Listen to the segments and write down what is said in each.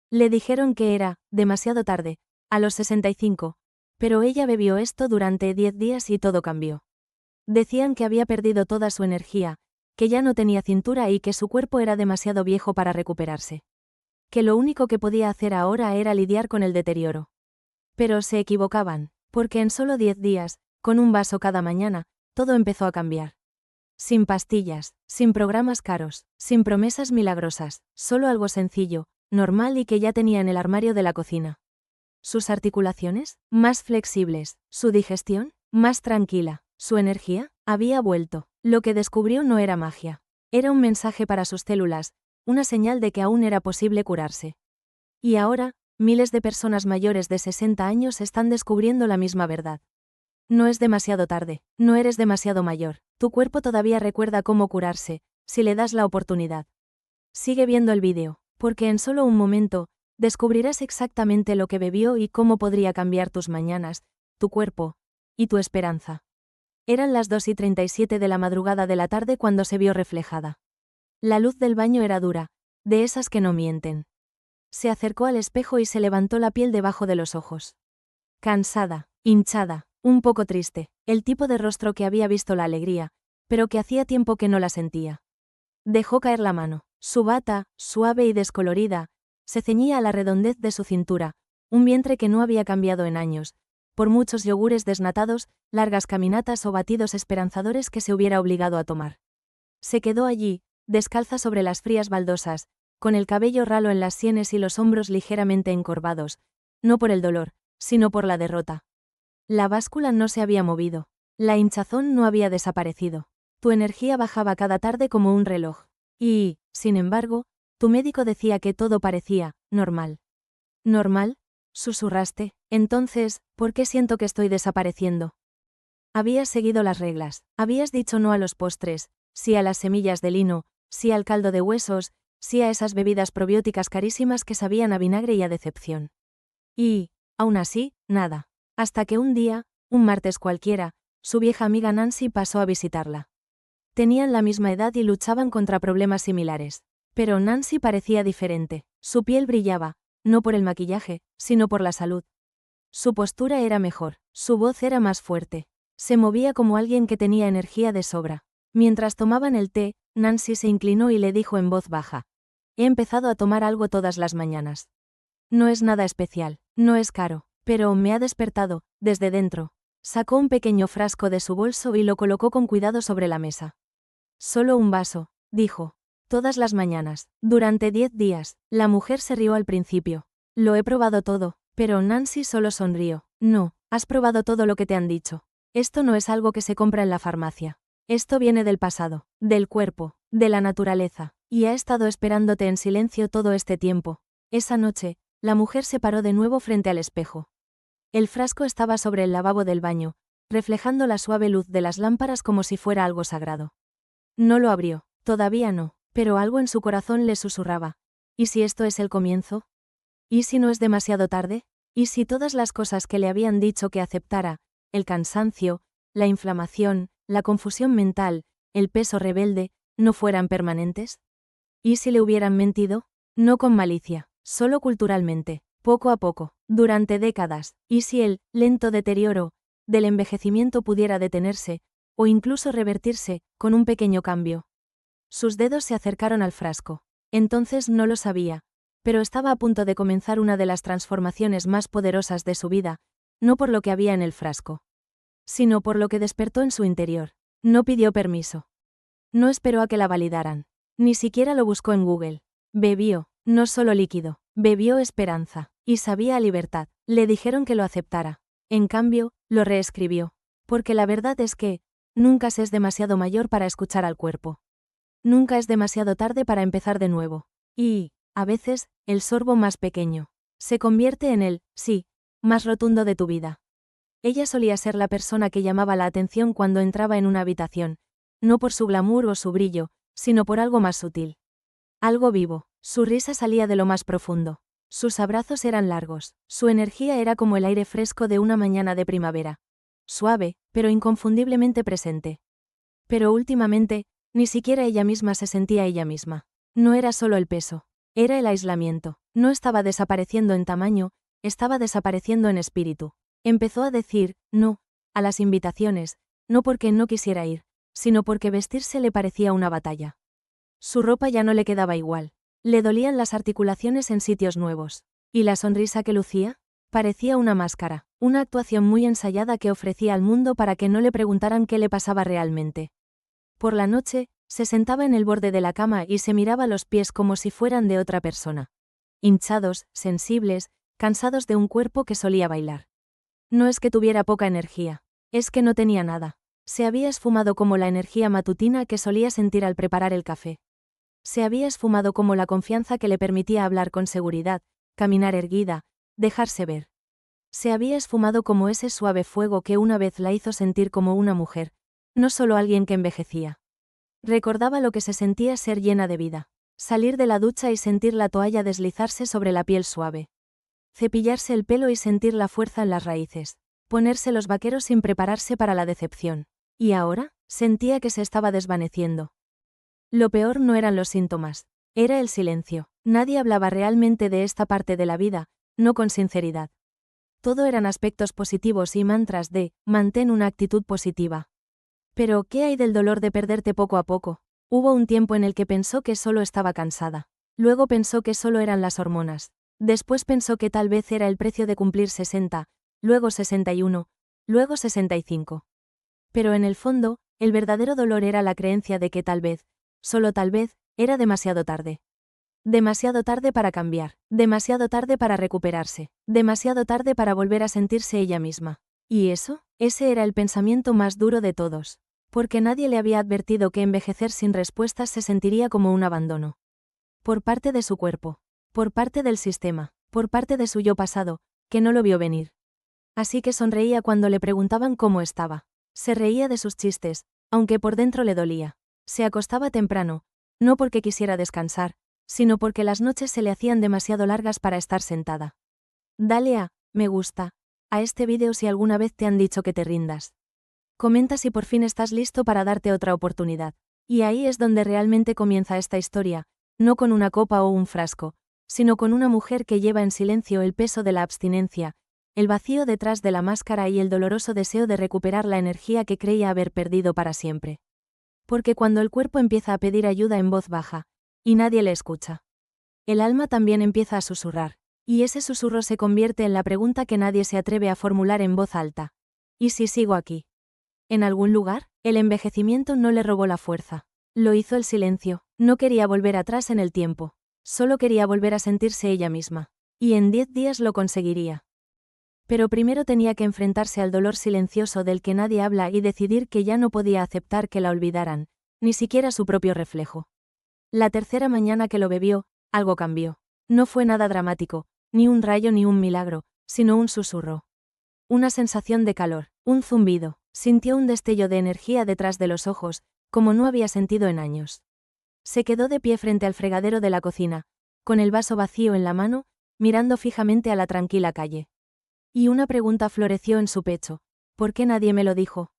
Le dijeron que era demasiado tarde, a los 65, pero ella bebió esto durante 10 días y todo cambió. Decían que había perdido toda su energía, que ya no tenía cintura y que su cuerpo era demasiado viejo para recuperarse. Que lo único que podía hacer ahora era lidiar con el deterioro. Pero se equivocaban, porque en solo 10 días, con un vaso cada mañana, todo empezó a cambiar. Sin pastillas, sin programas caros, sin promesas milagrosas, solo algo sencillo, normal y que ya tenía en el armario de la cocina. Sus articulaciones, más flexibles, su digestión, más tranquila, su energía, había vuelto. Lo que descubrió no era magia. Era un mensaje para sus células, una señal de que aún era posible curarse. Y ahora, miles de personas mayores de 60 años están descubriendo la misma verdad. No es demasiado tarde, no eres demasiado mayor, tu cuerpo todavía recuerda cómo curarse, si le das la oportunidad. Sigue viendo el vídeo, porque en solo un momento, descubrirás exactamente lo que bebió y cómo podría cambiar tus mañanas, tu cuerpo y tu esperanza. Eran las 2:37 de la madrugada de la tarde cuando se vio reflejada. La luz del baño era dura, de esas que no mienten. Se acercó al espejo y se levantó la piel debajo de los ojos. Cansada, hinchada, un poco triste, el tipo de rostro que había visto la alegría, pero que hacía tiempo que no la sentía. Dejó caer la mano. Su bata, suave y descolorida, se ceñía a la redondez de su cintura, un vientre que no había cambiado en años, por muchos yogures desnatados, largas caminatas o batidos esperanzadores que se hubiera obligado a tomar. Se quedó allí, descalza sobre las frías baldosas, con el cabello ralo en las sienes y los hombros ligeramente encorvados, no por el dolor, sino por la derrota. La báscula no se había movido. La hinchazón no había desaparecido. Tu energía bajaba cada tarde como un reloj. Y, sin embargo, tu médico decía que todo parecía normal. ¿Normal?, susurraste. Entonces, ¿por qué siento que estoy desapareciendo? Habías seguido las reglas, habías dicho no a los postres, sí a las semillas de lino, sí al caldo de huesos, sí a esas bebidas probióticas carísimas que sabían a vinagre y a decepción. Y, aún así, nada. Hasta que un día, un martes cualquiera, su vieja amiga Nancy pasó a visitarla. Tenían la misma edad y luchaban contra problemas similares. Pero Nancy parecía diferente. Su piel brillaba, no por el maquillaje, sino por la salud. Su postura era mejor, su voz era más fuerte. Se movía como alguien que tenía energía de sobra. Mientras tomaban el té, Nancy se inclinó y le dijo en voz baja: «He empezado a tomar algo todas las mañanas. No es nada especial, no es caro, pero me ha despertado, desde dentro». Sacó un pequeño frasco de su bolso y lo colocó con cuidado sobre la mesa. «Solo un vaso», dijo. «Todas las mañanas, durante 10 días». La mujer se rió al principio. «Lo he probado todo», pero Nancy solo sonrió. «No, has probado todo lo que te han dicho. Esto no es algo que se compra en la farmacia. Esto viene del pasado, del cuerpo, de la naturaleza, y ha estado esperándote en silencio todo este tiempo». Esa noche, la mujer se paró de nuevo frente al espejo. El frasco estaba sobre el lavabo del baño, reflejando la suave luz de las lámparas como si fuera algo sagrado. No lo abrió, todavía no, pero algo en su corazón le susurraba. ¿Y si esto es el comienzo? ¿Y si no es demasiado tarde? ¿Y si todas las cosas que le habían dicho que aceptara, el cansancio, la inflamación, la confusión mental, el peso rebelde, no fueran permanentes? ¿Y si le hubieran mentido? No con malicia, solo culturalmente, poco a poco, durante décadas. ¿Y si el lento deterioro del envejecimiento pudiera detenerse, o incluso revertirse, con un pequeño cambio? Sus dedos se acercaron al frasco. Entonces no lo sabía, pero estaba a punto de comenzar una de las transformaciones más poderosas de su vida, no por lo que había en el frasco, sino por lo que despertó en su interior. No pidió permiso. No esperó a que la validaran. Ni siquiera lo buscó en Google. Bebió, no solo líquido, bebió esperanza, y sabía a libertad. Le dijeron que lo aceptara. En cambio, lo reescribió. Porque la verdad es que, nunca se es demasiado mayor para escuchar al cuerpo. Nunca es demasiado tarde para empezar de nuevo. Y, a veces, el sorbo más pequeño se convierte en el sí más rotundo de tu vida. Ella solía ser la persona que llamaba la atención cuando entraba en una habitación, no por su glamour o su brillo, sino por algo más sutil. Algo vivo. Su risa salía de lo más profundo. Sus abrazos eran largos. Su energía era como el aire fresco de una mañana de primavera. Suave, pero inconfundiblemente presente. Pero últimamente, ni siquiera ella misma se sentía ella misma. No era solo el peso. Era el aislamiento. No estaba desapareciendo en tamaño, estaba desapareciendo en espíritu. Empezó a decir, no, a las invitaciones, no porque no quisiera ir, sino porque vestirse le parecía una batalla. Su ropa ya no le quedaba igual. Le dolían las articulaciones en sitios nuevos. ¿Y la sonrisa que lucía? Parecía una máscara, una actuación muy ensayada que ofrecía al mundo para que no le preguntaran qué le pasaba realmente. Por la noche, se sentaba en el borde de la cama y se miraba los pies como si fueran de otra persona. Hinchados, sensibles, cansados de un cuerpo que solía bailar. No es que tuviera poca energía, es que no tenía nada. Se había esfumado como la energía matutina que solía sentir al preparar el café. Se había esfumado como la confianza que le permitía hablar con seguridad, caminar erguida, dejarse ver. Se había esfumado como ese suave fuego que una vez la hizo sentir como una mujer, no solo alguien que envejecía. Recordaba lo que se sentía ser llena de vida. Salir de la ducha y sentir la toalla deslizarse sobre la piel suave. Cepillarse el pelo y sentir la fuerza en las raíces. Ponerse los vaqueros sin prepararse para la decepción. Y ahora, sentía que se estaba desvaneciendo. Lo peor no eran los síntomas. Era el silencio. Nadie hablaba realmente de esta parte de la vida, no con sinceridad. Todo eran aspectos positivos y mantras de, mantén una actitud positiva. Pero, ¿qué hay del dolor de perderte poco a poco? Hubo un tiempo en el que pensó que solo estaba cansada. Luego pensó que solo eran las hormonas. Después pensó que tal vez era el precio de cumplir 60, luego 61, luego 65. Pero en el fondo, el verdadero dolor era la creencia de que tal vez, solo tal vez, era demasiado tarde. Demasiado tarde para cambiar, demasiado tarde para recuperarse, demasiado tarde para volver a sentirse ella misma. ¿Y eso? Ese era el pensamiento más duro de todos. Porque nadie le había advertido que envejecer sin respuestas se sentiría como un abandono. Por parte de su cuerpo, por parte del sistema, por parte de su yo pasado, que no lo vio venir. Así que sonreía cuando le preguntaban cómo estaba. Se reía de sus chistes, aunque por dentro le dolía. Se acostaba temprano, no porque quisiera descansar, sino porque las noches se le hacían demasiado largas para estar sentada. Dale a me gusta a este vídeo si alguna vez te han dicho que te rindas. Comenta si por fin estás listo para darte otra oportunidad. Y ahí es donde realmente comienza esta historia, no con una copa o un frasco, sino con una mujer que lleva en silencio el peso de la abstinencia, el vacío detrás de la máscara y el doloroso deseo de recuperar la energía que creía haber perdido para siempre. Porque cuando el cuerpo empieza a pedir ayuda en voz baja, y nadie le escucha, el alma también empieza a susurrar, y ese susurro se convierte en la pregunta que nadie se atreve a formular en voz alta. ¿Y si sigo aquí? En algún lugar, el envejecimiento no le robó la fuerza. Lo hizo el silencio. No quería volver atrás en el tiempo. Solo quería volver a sentirse ella misma. Y en 10 días lo conseguiría. Pero primero tenía que enfrentarse al dolor silencioso del que nadie habla y decidir que ya no podía aceptar que la olvidaran, ni siquiera su propio reflejo. La tercera mañana que lo bebió, algo cambió. No fue nada dramático, ni un rayo ni un milagro, sino un susurro. Una sensación de calor, un zumbido. Sintió un destello de energía detrás de los ojos, como no había sentido en años. Se quedó de pie frente al fregadero de la cocina, con el vaso vacío en la mano, mirando fijamente a la tranquila calle. Y una pregunta floreció en su pecho. ¿Por qué nadie me lo dijo?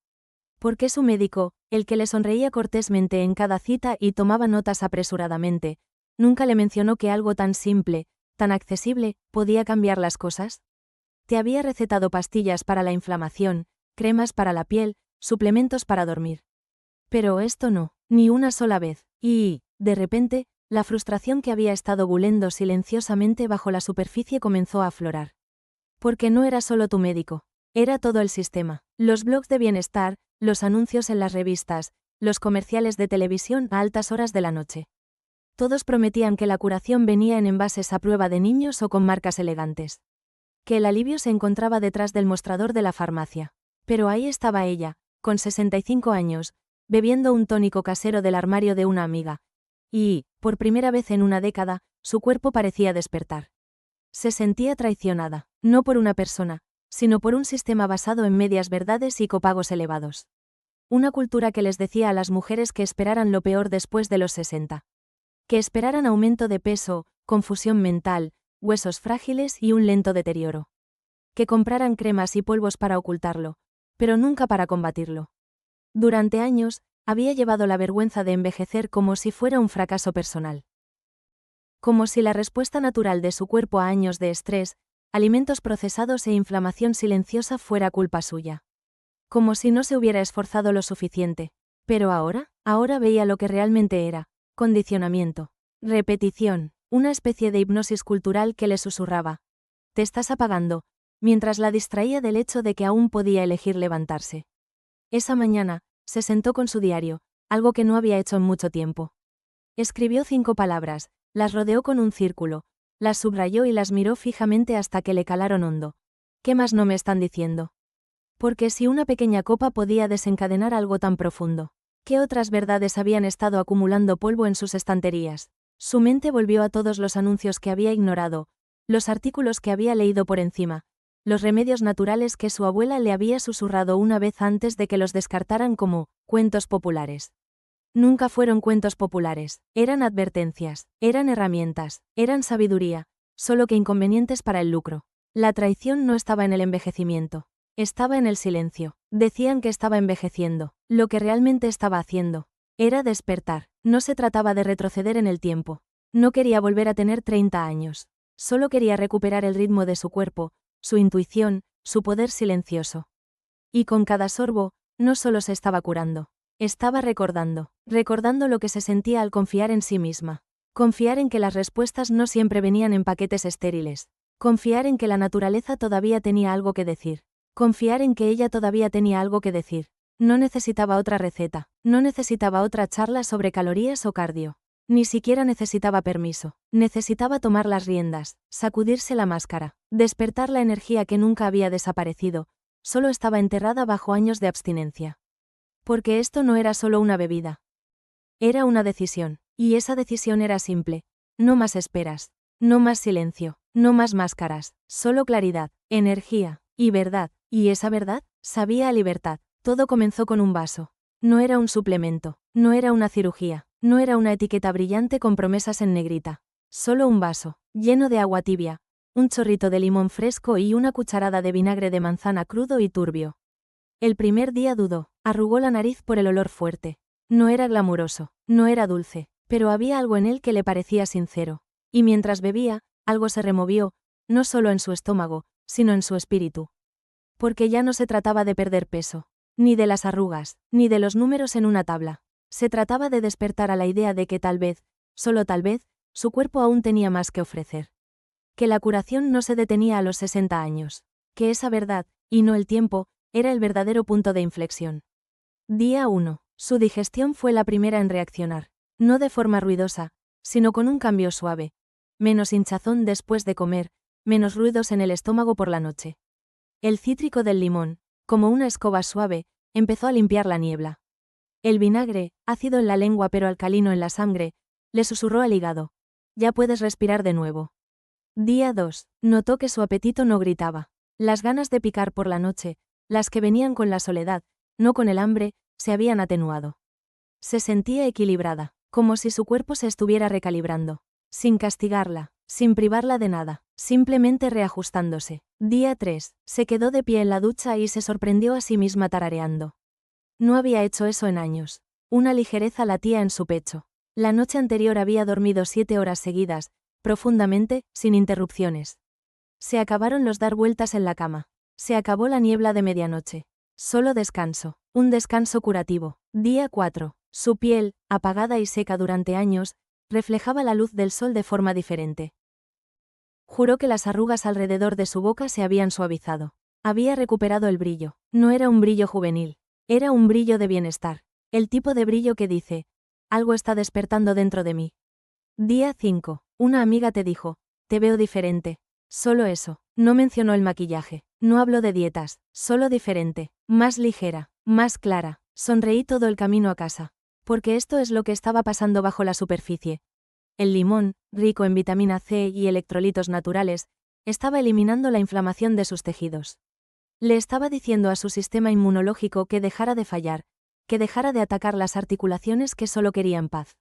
¿Por qué su médico, el que le sonreía cortésmente en cada cita y tomaba notas apresuradamente, nunca le mencionó que algo tan simple, tan accesible, podía cambiar las cosas? Te había recetado pastillas para la inflamación, cremas para la piel, suplementos para dormir. Pero esto no, ni una sola vez, y, de repente, la frustración que había estado bulendo silenciosamente bajo la superficie comenzó a aflorar. Porque no era solo tu médico, era todo el sistema, los blogs de bienestar, los anuncios en las revistas, los comerciales de televisión a altas horas de la noche. Todos prometían que la curación venía en envases a prueba de niños o con marcas elegantes. Que el alivio se encontraba detrás del mostrador de la farmacia. Pero ahí estaba ella, con 65 años, bebiendo un tónico casero del armario de una amiga. Y, por primera vez en una década, su cuerpo parecía despertar. Se sentía traicionada, no por una persona, sino por un sistema basado en medias verdades y copagos elevados. Una cultura que les decía a las mujeres que esperaran lo peor después de los 60. Que esperaran aumento de peso, confusión mental, huesos frágiles y un lento deterioro. Que compraran cremas y polvos para ocultarlo, pero nunca para combatirlo. Durante años, había llevado la vergüenza de envejecer como si fuera un fracaso personal. Como si la respuesta natural de su cuerpo a años de estrés, alimentos procesados e inflamación silenciosa fuera culpa suya. Como si no se hubiera esforzado lo suficiente. Pero ahora veía lo que realmente era: condicionamiento. Repetición, una especie de hipnosis cultural que le susurraba: te estás apagando, mientras la distraía del hecho de que aún podía elegir levantarse. Esa mañana, se sentó con su diario, algo que no había hecho en mucho tiempo. Escribió 5 palabras, las rodeó con un círculo, las subrayó y las miró fijamente hasta que le calaron hondo. ¿Qué más no me están diciendo? Porque si una pequeña copa podía desencadenar algo tan profundo, ¿qué otras verdades habían estado acumulando polvo en sus estanterías? Su mente volvió a todos los anuncios que había ignorado, los artículos que había leído por encima, los remedios naturales que su abuela le había susurrado una vez antes de que los descartaran como cuentos populares. Nunca fueron cuentos populares, eran advertencias, eran herramientas, eran sabiduría, solo que inconvenientes para el lucro. La traición no estaba en el envejecimiento, estaba en el silencio. Decían que estaba envejeciendo, lo que realmente estaba haciendo era despertar. No se trataba de retroceder en el tiempo. No quería volver a tener 30 años. Solo quería recuperar el ritmo de su cuerpo, su intuición, su poder silencioso. Y con cada sorbo, no solo se estaba curando. Estaba recordando lo que se sentía al confiar en sí misma. Confiar en que las respuestas no siempre venían en paquetes estériles. Confiar en que la naturaleza todavía tenía algo que decir. Confiar en que ella todavía tenía algo que decir. No necesitaba otra receta, no necesitaba otra charla sobre calorías o cardio. Ni siquiera necesitaba permiso. Necesitaba tomar las riendas, sacudirse la máscara, despertar la energía que nunca había desaparecido, solo estaba enterrada bajo años de abstinencia. Porque esto no era solo una bebida. Era una decisión, y esa decisión era simple. No más esperas, no más silencio, no más máscaras, solo claridad, energía, y verdad, y esa verdad sabía a libertad. Todo comenzó con un vaso. No era un suplemento, no era una cirugía, no era una etiqueta brillante con promesas en negrita. Solo un vaso, lleno de agua tibia, un chorrito de limón fresco y una cucharada de vinagre de manzana crudo y turbio. El primer día dudó, arrugó la nariz por el olor fuerte. No era glamuroso, no era dulce, pero había algo en él que le parecía sincero. Y mientras bebía, algo se removió, no solo en su estómago, sino en su espíritu. Porque ya no se trataba de perder peso, ni de las arrugas, ni de los números en una tabla. Se trataba de despertar a la idea de que tal vez, solo tal vez, su cuerpo aún tenía más que ofrecer. Que la curación no se detenía a los 60 años. Que esa verdad, y no el tiempo, era el verdadero punto de inflexión. Día 1. Su digestión fue la primera en reaccionar. No de forma ruidosa, sino con un cambio suave. Menos hinchazón después de comer, menos ruidos en el estómago por la noche. El cítrico del limón, como una escoba suave, empezó a limpiar la niebla. El vinagre, ácido en la lengua pero alcalino en la sangre, le susurró al hígado: ya puedes respirar de nuevo. Día 2. Notó que su apetito no gritaba. Las ganas de picar por la noche, las que venían con la soledad, no con el hambre, se habían atenuado. Se sentía equilibrada, como si su cuerpo se estuviera recalibrando. Sin castigarla, sin privarla de nada, simplemente reajustándose. Día 3. Se quedó de pie en la ducha y se sorprendió a sí misma tarareando. No había hecho eso en años. Una ligereza latía en su pecho. La noche anterior había dormido 7 horas seguidas, profundamente, sin interrupciones. Se acabaron los dar vueltas en la cama. Se acabó la niebla de medianoche. Solo descanso, un descanso curativo. Día 4. Su piel, apagada y seca durante años, reflejaba la luz del sol de forma diferente. Juró que las arrugas alrededor de su boca se habían suavizado. Había recuperado el brillo. No era un brillo juvenil. Era un brillo de bienestar. El tipo de brillo que dice: algo está despertando dentro de mí. Día 5. Una amiga te dijo: te veo diferente. Solo eso. No mencionó el maquillaje. No habló de dietas. Solo diferente. Más ligera. Más clara. Sonreí todo el camino a casa. Porque esto es lo que estaba pasando bajo la superficie. El limón, rico en vitamina C y electrolitos naturales, estaba eliminando la inflamación de sus tejidos. Le estaba diciendo a su sistema inmunológico que dejara de fallar, que dejara de atacar las articulaciones que solo querían paz.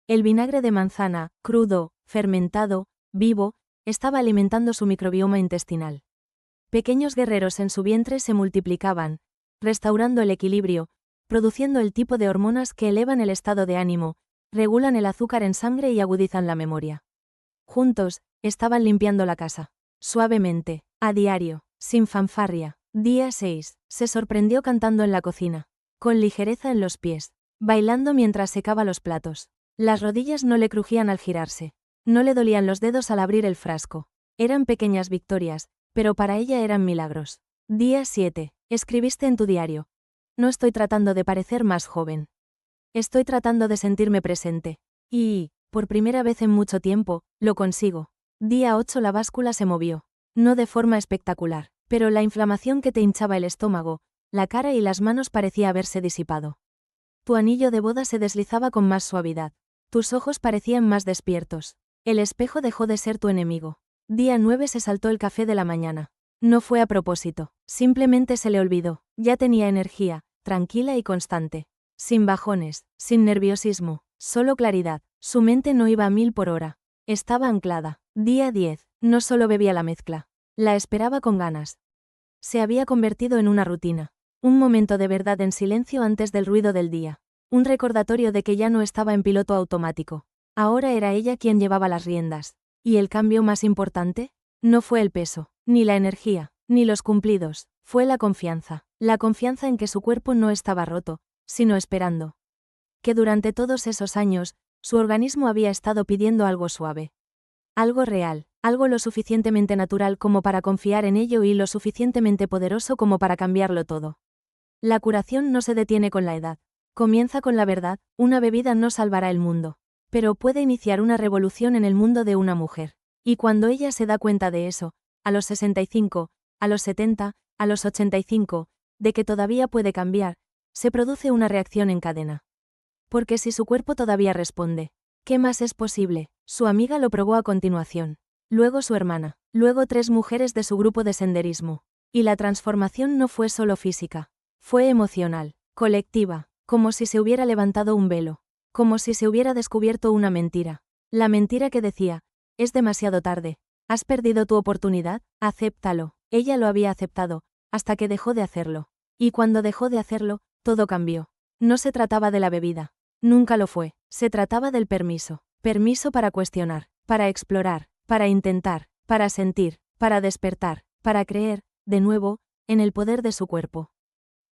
El vinagre de manzana, crudo, fermentado, vivo, estaba alimentando su microbioma intestinal. Pequeños guerreros en su vientre se multiplicaban, restaurando el equilibrio, produciendo el tipo de hormonas que elevan el estado de ánimo, regulan el azúcar en sangre y agudizan la memoria. Juntos, estaban limpiando la casa. Suavemente, a diario, sin fanfarria. Día 6. Se sorprendió cantando en la cocina. Con ligereza en los pies. Bailando mientras secaba los platos. Las rodillas no le crujían al girarse. No le dolían los dedos al abrir el frasco. Eran pequeñas victorias, pero para ella eran milagros. Día 7. Escribiste en tu diario. No estoy tratando de parecer más joven. Estoy tratando de sentirme presente. Y, por primera vez en mucho tiempo, lo consigo. Día 8. La báscula se movió. No de forma espectacular, pero la inflamación que te hinchaba el estómago, la cara y las manos parecía haberse disipado. Tu anillo de boda se deslizaba con más suavidad. Tus ojos parecían más despiertos. El espejo dejó de ser tu enemigo. Día 9. Se saltó el café de la mañana. No fue a propósito, simplemente se le olvidó. Ya tenía energía, tranquila y constante. Sin bajones, sin nerviosismo, solo claridad. Su mente no iba a 1000 por hora. Estaba anclada. Día 10. No solo bebía la mezcla. La esperaba con ganas. Se había convertido en una rutina. Un momento de verdad en silencio antes del ruido del día. Un recordatorio de que ya no estaba en piloto automático. Ahora era ella quien llevaba las riendas. ¿Y el cambio más importante? No fue el peso, ni la energía, ni los cumplidos. Fue la confianza. La confianza en que su cuerpo no estaba roto, sino esperando. Que durante todos esos años, su organismo había estado pidiendo algo suave. Algo real, algo lo suficientemente natural como para confiar en ello y lo suficientemente poderoso como para cambiarlo todo. La curación no se detiene con la edad. Comienza con la verdad. Una bebida no salvará el mundo, pero puede iniciar una revolución en el mundo de una mujer. Y cuando ella se da cuenta de eso, a los 65, a los 70, a los 85, de que todavía puede cambiar, se produce una reacción en cadena. Porque si su cuerpo todavía responde, ¿qué más es posible? Su amiga lo probó a continuación. Luego su hermana. Luego 3 mujeres de su grupo de senderismo. Y la transformación no fue solo física. Fue emocional, colectiva, como si se hubiera levantado un velo. Como si se hubiera descubierto una mentira. La mentira que decía, es demasiado tarde. ¿Has perdido tu oportunidad? Acéptalo. Ella lo había aceptado, hasta que dejó de hacerlo. Y cuando dejó de hacerlo, todo cambió. No se trataba de la bebida. Nunca lo fue. Se trataba del permiso. Permiso para cuestionar, para explorar, para intentar, para sentir, para despertar, para creer, de nuevo, en el poder de su cuerpo.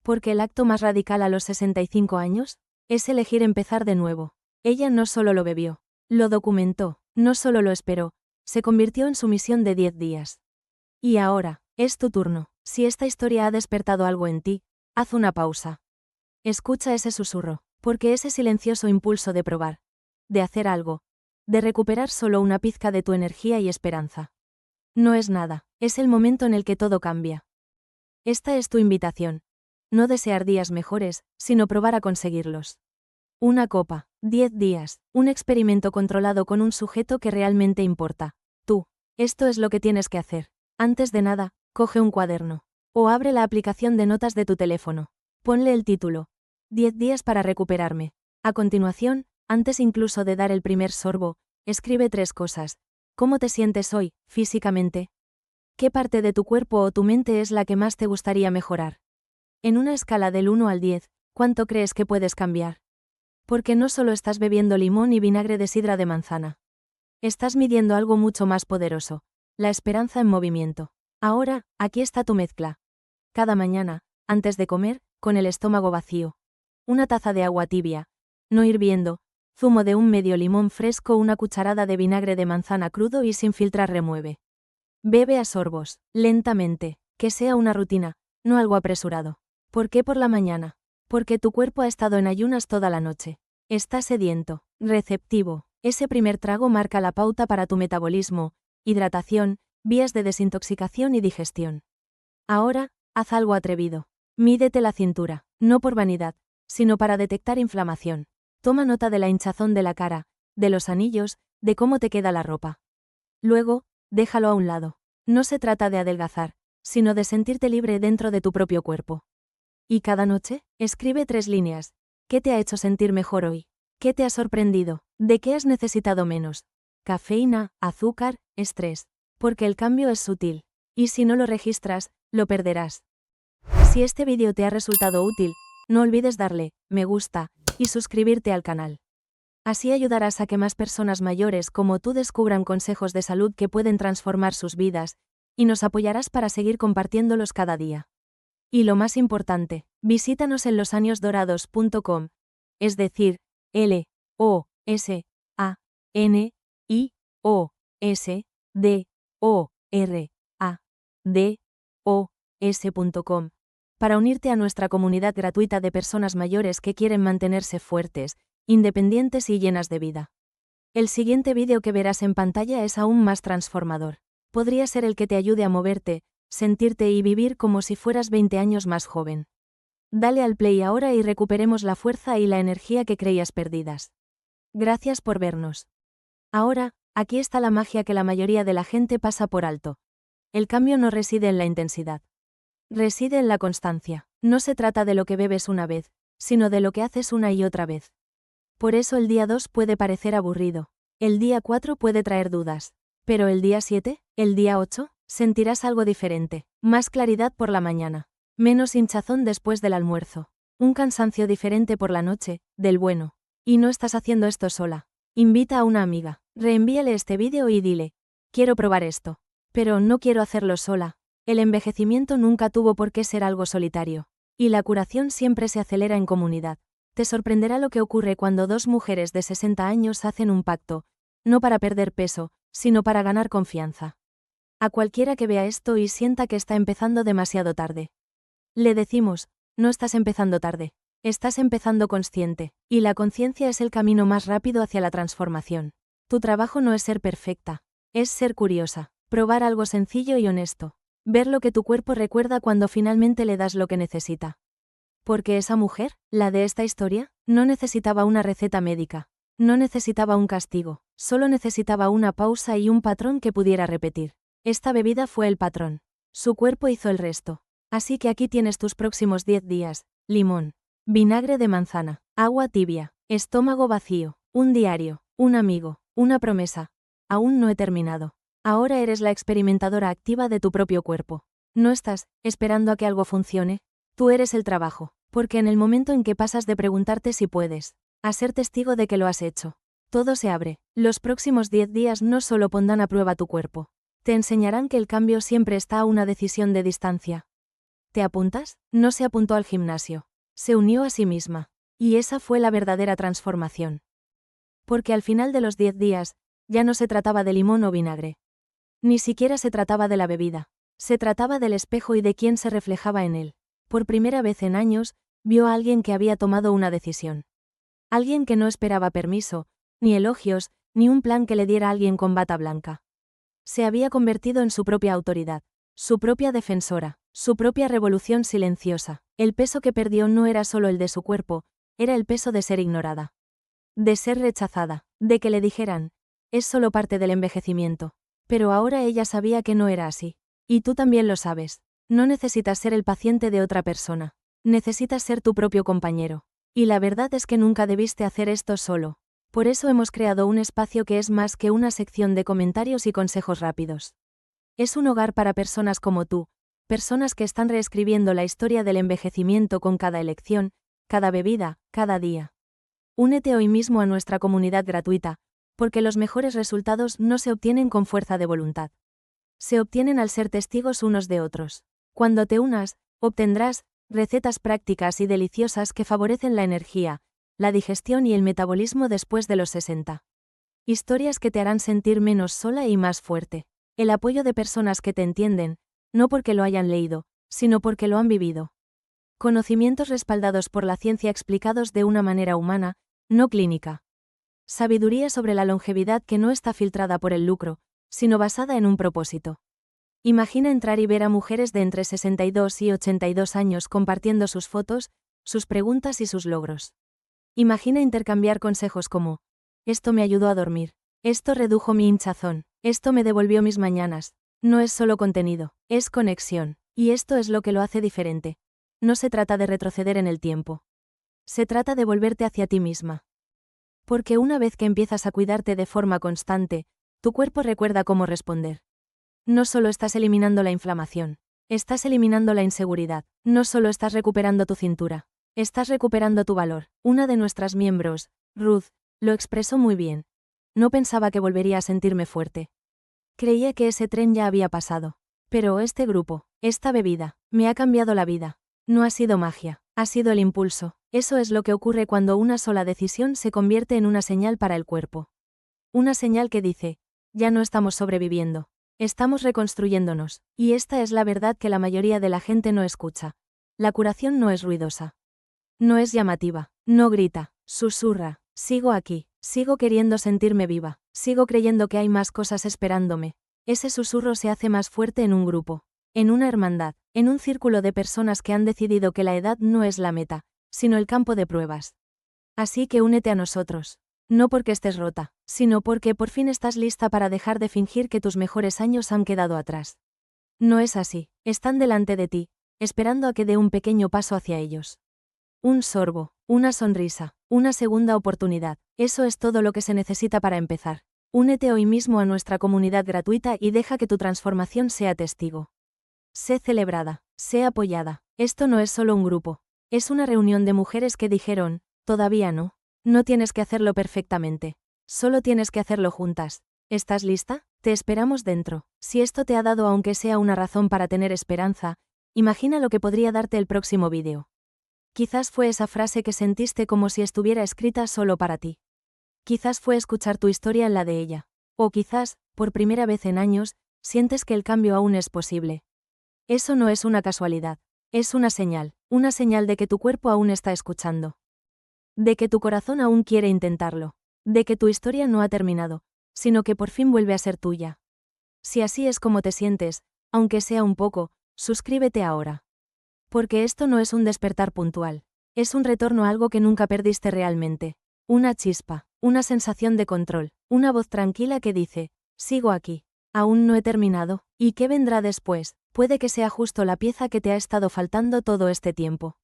Porque el acto más radical a los 65 años es elegir empezar de nuevo. Ella no solo lo bebió, lo documentó, no solo lo esperó, se convirtió en su misión de 10 días. Y ahora, es tu turno. Si esta historia ha despertado algo en ti, haz una pausa. Escucha ese susurro, porque ese silencioso impulso de probar, de hacer algo, de recuperar solo una pizca de tu energía y esperanza. No es nada, es el momento en el que todo cambia. Esta es tu invitación. No desear días mejores, sino probar a conseguirlos. Una copa, 10 días, un experimento controlado con un sujeto que realmente importa. Tú. Esto es lo que tienes que hacer. Antes de nada, coge un cuaderno. O abre la aplicación de notas de tu teléfono. Ponle el título. 10 días para recuperarme. A continuación, antes incluso de dar el primer sorbo, escribe 3 cosas. ¿Cómo te sientes hoy, físicamente? ¿Qué parte de tu cuerpo o tu mente es la que más te gustaría mejorar? En una escala del 1 al 10, ¿cuánto crees que puedes cambiar? Porque no solo estás bebiendo limón y vinagre de sidra de manzana. Estás midiendo algo mucho más poderoso. La esperanza en movimiento. Ahora, aquí está tu mezcla. Cada mañana, antes de comer, con el estómago vacío. Una taza de agua tibia, no hirviendo, zumo de un medio limón fresco, una cucharada de vinagre de manzana crudo y sin filtrar remueve. Bebe a sorbos, lentamente, que sea una rutina, no algo apresurado. ¿Por qué por la mañana? Porque tu cuerpo ha estado en ayunas toda la noche. Está sediento, receptivo. Ese primer trago marca la pauta para tu metabolismo, hidratación, vías de desintoxicación y digestión. Ahora, haz algo atrevido. Mídete la cintura, no por vanidad, sino para detectar inflamación. Toma nota de la hinchazón de la cara, de los anillos, de cómo te queda la ropa. Luego, déjalo a un lado. No se trata de adelgazar, sino de sentirte libre dentro de tu propio cuerpo. Y cada noche, escribe 3 líneas. ¿Qué te ha hecho sentir mejor hoy? ¿Qué te ha sorprendido? ¿De qué has necesitado menos? Cafeína, azúcar, estrés. Porque el cambio es sutil. Y si no lo registras, lo perderás. Si este vídeo te ha resultado útil, no olvides darle me gusta y suscribirte al canal. Así ayudarás a que más personas mayores como tú descubran consejos de salud que pueden transformar sus vidas, y nos apoyarás para seguir compartiéndolos cada día. Y lo más importante, visítanos en losaniosdorados.com, es decir, LOSANIOSDORADOS.com, para unirte a nuestra comunidad gratuita de personas mayores que quieren mantenerse fuertes, independientes y llenas de vida. El siguiente vídeo que verás en pantalla es aún más transformador. Podría ser el que te ayude a moverte, sentirte y vivir como si fueras 20 años más joven. Dale al play ahora y recuperemos la fuerza y la energía que creías perdidas. Gracias por vernos. Ahora, aquí está la magia que la mayoría de la gente pasa por alto. El cambio no reside en la intensidad. Reside en la constancia. No se trata de lo que bebes una vez, sino de lo que haces una y otra vez. Por eso el día 2 puede parecer aburrido. El día 4 puede traer dudas. Pero el día 7, el día 8, sentirás algo diferente. Más claridad por la mañana. Menos hinchazón después del almuerzo. Un cansancio diferente por la noche, del bueno. Y no estás haciendo esto sola. Invita a una amiga. Reenvíale este vídeo y dile: quiero probar esto. Pero no quiero hacerlo sola. El envejecimiento nunca tuvo por qué ser algo solitario. Y la curación siempre se acelera en comunidad. Te sorprenderá lo que ocurre cuando dos mujeres de 60 años hacen un pacto, no para perder peso, sino para ganar confianza. A cualquiera que vea esto y sienta que está empezando demasiado tarde, le decimos: no estás empezando tarde, estás empezando consciente, y la conciencia es el camino más rápido hacia la transformación. Tu trabajo no es ser perfecta, es ser curiosa, probar algo sencillo y honesto, ver lo que tu cuerpo recuerda cuando finalmente le das lo que necesita. Porque esa mujer, la de esta historia, no necesitaba una receta médica, no necesitaba un castigo, solo necesitaba una pausa y un patrón que pudiera repetir. Esta bebida fue el patrón. Su cuerpo hizo el resto. Así que aquí tienes tus próximos 10 días: limón, vinagre de manzana, agua tibia, estómago vacío, un diario, un amigo, una promesa. Aún no he terminado. Ahora eres la experimentadora activa de tu propio cuerpo. No estás esperando a que algo funcione. Tú eres el trabajo, porque en el momento en que pasas de preguntarte si puedes, a ser testigo de que lo has hecho, todo se abre. Los próximos 10 días no solo pondrán a prueba tu cuerpo, te enseñarán que el cambio siempre está a una decisión de distancia. ¿Te apuntas? No se apuntó al gimnasio, se unió a sí misma, y esa fue la verdadera transformación. Porque al final de los 10 días, ya no se trataba de limón o vinagre. Ni siquiera se trataba de la bebida, se trataba del espejo y de quién se reflejaba en él. Por primera vez en años, vio a alguien que había tomado una decisión. Alguien que no esperaba permiso, ni elogios, ni un plan que le diera a alguien con bata blanca. Se había convertido en su propia autoridad, su propia defensora, su propia revolución silenciosa. El peso que perdió no era solo el de su cuerpo, era el peso de ser ignorada. De ser rechazada, de que le dijeran: es solo parte del envejecimiento. Pero ahora ella sabía que no era así. Y tú también lo sabes. No necesitas ser el paciente de otra persona. Necesitas ser tu propio compañero. Y la verdad es que nunca debiste hacer esto solo. Por eso hemos creado un espacio que es más que una sección de comentarios y consejos rápidos. Es un hogar para personas como tú, personas que están reescribiendo la historia del envejecimiento con cada elección, cada bebida, cada día. Únete hoy mismo a nuestra comunidad gratuita, porque los mejores resultados no se obtienen con fuerza de voluntad. Se obtienen al ser testigos unos de otros. Cuando te unas, obtendrás recetas prácticas y deliciosas que favorecen la energía, la digestión y el metabolismo después de los 60. Historias que te harán sentir menos sola y más fuerte. El apoyo de personas que te entienden, no porque lo hayan leído, sino porque lo han vivido. Conocimientos respaldados por la ciencia explicados de una manera humana, no clínica. Sabiduría sobre la longevidad que no está filtrada por el lucro, sino basada en un propósito. Imagina entrar y ver a mujeres de entre 62 y 82 años compartiendo sus fotos, sus preguntas y sus logros. Imagina intercambiar consejos como: esto me ayudó a dormir, esto redujo mi hinchazón, esto me devolvió mis mañanas. No es solo contenido, es conexión, y esto es lo que lo hace diferente. No se trata de retroceder en el tiempo. Se trata de volverte hacia ti misma. Porque una vez que empiezas a cuidarte de forma constante, tu cuerpo recuerda cómo responder. No solo estás eliminando la inflamación, estás eliminando la inseguridad. No solo estás recuperando tu cintura, estás recuperando tu valor. Una de nuestras miembros, Ruth, Lo expresó muy bien. No pensaba que volvería a sentirme fuerte. Creía que ese tren ya había pasado. Pero este grupo, esta bebida, me ha cambiado la vida. No ha sido magia, ha sido el impulso. Eso es lo que ocurre cuando una sola decisión se convierte en una señal para el cuerpo. Una señal que dice, ya no estamos sobreviviendo. Estamos reconstruyéndonos. Y esta es la verdad que la mayoría de la gente no escucha. La curación no es ruidosa. No es llamativa. No grita. Susurra. Sigo aquí. Sigo queriendo sentirme viva. Sigo creyendo que hay más cosas esperándome. Ese susurro se hace más fuerte en un grupo. En una hermandad. En un círculo de personas que han decidido que la edad no es la meta, sino el campo de pruebas. Así que únete a nosotros. No porque estés rota, sino porque por fin estás lista para dejar de fingir que tus mejores años han quedado atrás. No es así, están delante de ti, esperando a que dé un pequeño paso hacia ellos. Un sorbo, una sonrisa, una segunda oportunidad, eso es todo lo que se necesita para empezar. Únete hoy mismo a nuestra comunidad gratuita y deja que tu transformación sea testigo. Sé celebrada, sé apoyada, esto no es solo un grupo, es una reunión de mujeres que dijeron, todavía no. No tienes que hacerlo perfectamente. Solo tienes que hacerlo juntas. ¿Estás lista? Te esperamos dentro. Si esto te ha dado aunque sea una razón para tener esperanza, imagina lo que podría darte el próximo vídeo. Quizás fue esa frase que sentiste como si estuviera escrita solo para ti. Quizás fue escuchar tu historia en la de ella. O quizás, por primera vez en años, sientes que el cambio aún es posible. Eso no es una casualidad. Es una señal de que tu cuerpo aún está escuchando. De que tu corazón aún quiere intentarlo. De que tu historia no ha terminado, sino que por fin vuelve a ser tuya. Si así es como te sientes, aunque sea un poco, suscríbete ahora. Porque esto no es un despertar puntual. Es un retorno a algo que nunca perdiste realmente. Una chispa, una sensación de control, una voz tranquila que dice, sigo aquí. Aún no he terminado, ¿y qué vendrá después? Puede que sea justo la pieza que te ha estado faltando todo este tiempo.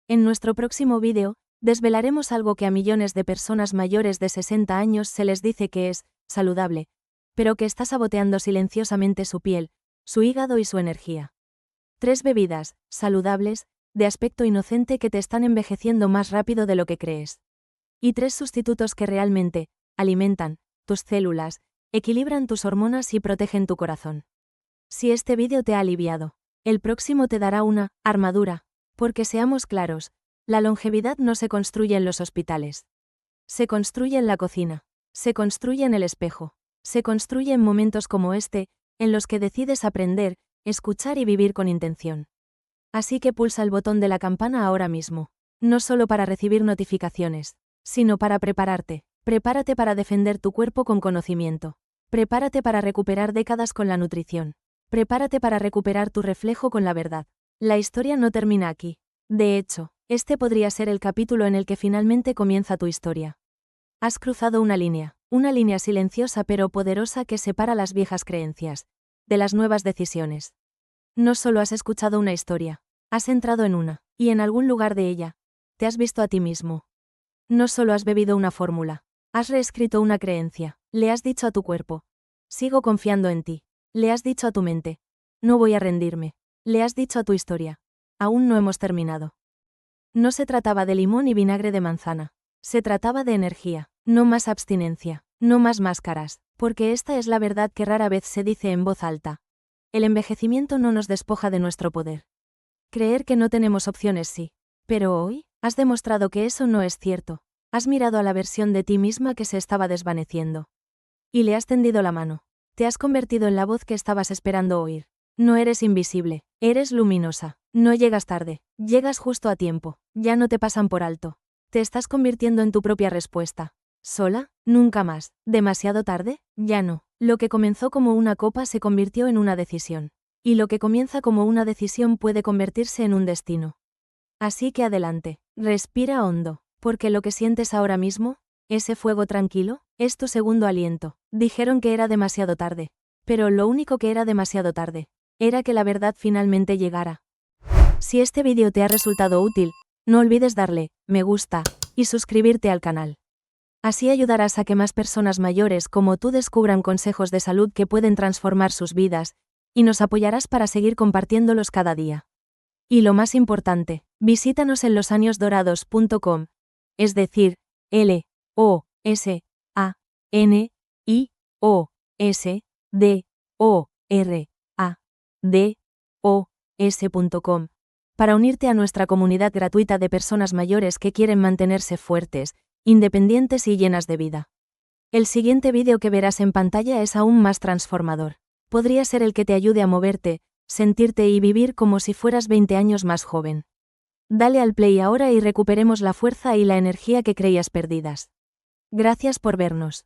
En nuestro próximo vídeo, desvelaremos algo que a millones de personas mayores de 60 años se les dice que es saludable, pero que está saboteando silenciosamente su piel, su hígado y su energía. 3 bebidas, saludables, de aspecto inocente que te están envejeciendo más rápido de lo que crees. Y 3 sustitutos que realmente alimentan tus células, equilibran tus hormonas y protegen tu corazón. Si este vídeo te ha aliviado, el próximo te dará una armadura, porque seamos claros, la longevidad no se construye en los hospitales. Se construye en la cocina. Se construye en el espejo. Se construye en momentos como este, en los que decides aprender, escuchar y vivir con intención. Así que pulsa el botón de la campana ahora mismo. No solo para recibir notificaciones, sino para prepararte. Prepárate para defender tu cuerpo con conocimiento. Prepárate para recuperar décadas con la nutrición. Prepárate para recuperar tu reflejo con la verdad. La historia no termina aquí. De hecho, este podría ser el capítulo en el que finalmente comienza tu historia. Has cruzado una línea silenciosa pero poderosa que separa las viejas creencias de las nuevas decisiones. No solo has escuchado una historia, has entrado en una, y en algún lugar de ella, te has visto a ti mismo. No solo has bebido una fórmula, has reescrito una creencia, le has dicho a tu cuerpo, sigo confiando en ti, le has dicho a tu mente, no voy a rendirme, le has dicho a tu historia, aún no hemos terminado. No se trataba de limón y vinagre de manzana. Se trataba de energía, no más abstinencia, no más máscaras, porque esta es la verdad que rara vez se dice en voz alta. El envejecimiento no nos despoja de nuestro poder. Creer que no tenemos opciones sí. Pero hoy, has demostrado que eso no es cierto. Has mirado a la versión de ti misma que se estaba desvaneciendo. Y le has tendido la mano. Te has convertido en la voz que estabas esperando oír. No eres invisible, eres luminosa. No llegas tarde, llegas justo a tiempo, ya no te pasan por alto. Te estás convirtiendo en tu propia respuesta. ¿Sola? Nunca más. ¿Demasiado tarde? Ya no. Lo que comenzó como una copa se convirtió en una decisión. Y lo que comienza como una decisión puede convertirse en un destino. Así que adelante, respira hondo, porque lo que sientes ahora mismo, ese fuego tranquilo, es tu segundo aliento. Dijeron que era demasiado tarde. Pero lo único que era demasiado tarde, era que la verdad finalmente llegara. Si este vídeo te ha resultado útil, no olvides darle me gusta y suscribirte al canal. Así ayudarás a que más personas mayores como tú descubran consejos de salud que pueden transformar sus vidas, y nos apoyarás para seguir compartiéndolos cada día. Y lo más importante, visítanos en losañosdorados.com, es decir, LOSANIOSDORADOS.com S A N I O S D O R A D O S.com para unirte a nuestra comunidad gratuita de personas mayores que quieren mantenerse fuertes, independientes y llenas de vida. El siguiente vídeo que verás en pantalla es aún más transformador. Podría ser el que te ayude a moverte, sentirte y vivir como si fueras 20 años más joven. Dale al play ahora y recuperemos la fuerza y la energía que creías perdidas. Gracias por vernos.